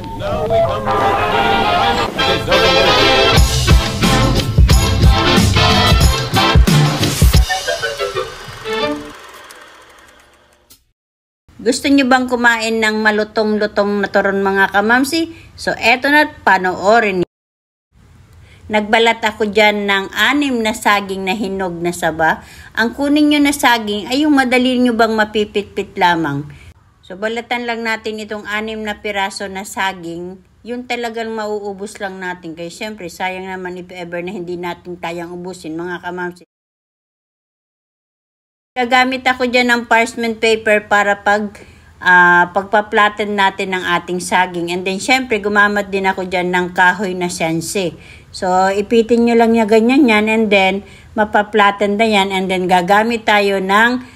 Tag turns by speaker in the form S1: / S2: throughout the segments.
S1: And now we come to the final dessert.
S2: Gusto nyo bang kumain ng malutong-lutong na turon mga kamamsi? So eto na, panoorin. Nagbalat ako dyan ng 6 na saging na hinog na saba. Ang kunin nyo na saging ay yung madali nyo bang mapipit-pit lamang. So balatan lang natin itong 6 na piraso na saging. Yung talagang mauubos lang natin. Kaya syempre sayang naman if ever na hindi natin tayang ubusin mga kamamsi. Gagamit ako dyan ng parchment paper para pagpaplatan natin ng ating saging. And then, syempre, gumamit din ako dyan ng kahoy na sianse. So, ipitin nyo lang niya ganyan yan. And then, mapaplatan na yan. And then, gagamit tayo ng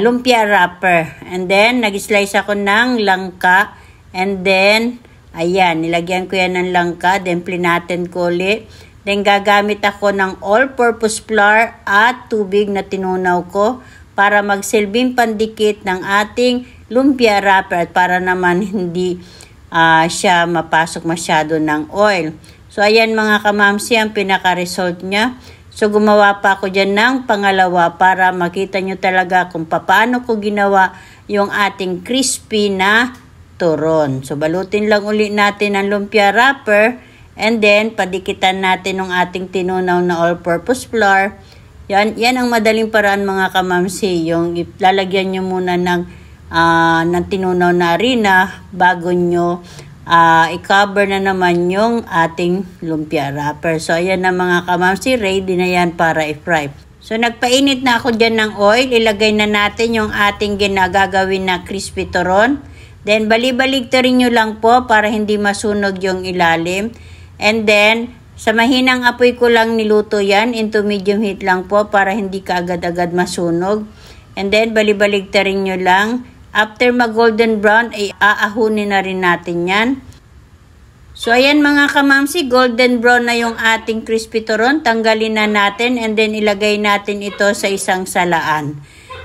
S2: lumpia wrapper. And then, nag-slice ako ng langka. And then, ayan, nilagyan ko yan ng langka. Then, plinatin ko ulit. Then, gagamit ako ng all-purpose flour at tubig na tinunaw ko para magsilbing pandikit ng ating lumpia wrapper at para naman hindi siya mapasok masyado ng oil. So, ayan mga kamamsi, ang pinaka-result niya. So, gumawa pa ako dyan ng pangalawa para makita nyo talaga kung paano ko ginawa yung ating crispy na turon. So, balutin lang ulit natin ang lumpia wrapper. And then, padikitan natin ng ating tinunaw na all-purpose flour. Yan ang madaling paraan mga kamamsi. Yung lalagyan nyo muna ng tinunaw na harina bago nyo i-cover na naman yung ating lumpia wrapper. So, ayan na mga kamamsi. Ready na yan para i-fry. So, nagpainit na ako dyan ng oil. Ilagay na natin yung ating ginagagawin na crispy turon. Then, bali-baligtarin nyo lang po para hindi masunog yung ilalim. And then, sa mahinang apoy ko lang niluto yan, into medium heat lang po para hindi ka agad-agad masunog. And then, balibaligtarin nyo lang. After mag-golden brown, ay aahunin na rin natin yan. So, ayan mga kamamsi, golden brown na yung ating crispy turon. Tanggalin na natin and then ilagay natin ito sa isang salaan.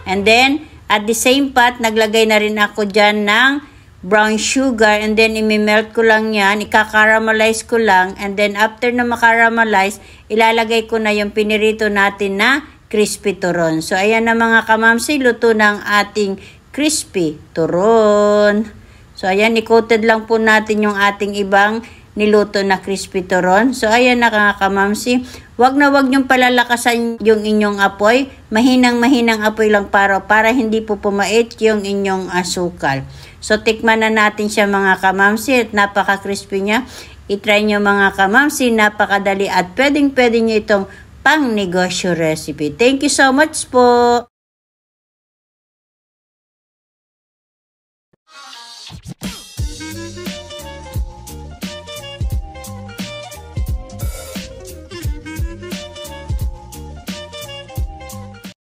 S2: And then, at the same pot, naglagay na rin ako dyan ng brown sugar and then imimelt ko lang yan, ika-caramelize ko lang and then after na makaramelize, ilalagay ko na yung pinirito natin na crispy turon. So ayan na mga kamamsi, luto ng ating crispy turon. So ayan, i-coated lang po natin yung ating ibang niluto na crispy turon. So ayan na mga kamamsi, wag na wag niyong palalakasan yung inyong apoy, mahinang apoy lang para hindi po pumait yung inyong asukal. So, tikman na natin siya mga kamamsi at napaka-crispy niya. I-try nyo mga kamamsi, napakadali at pwedeng-pwede nyo itong pang-negosyo recipe. Thank you so much po!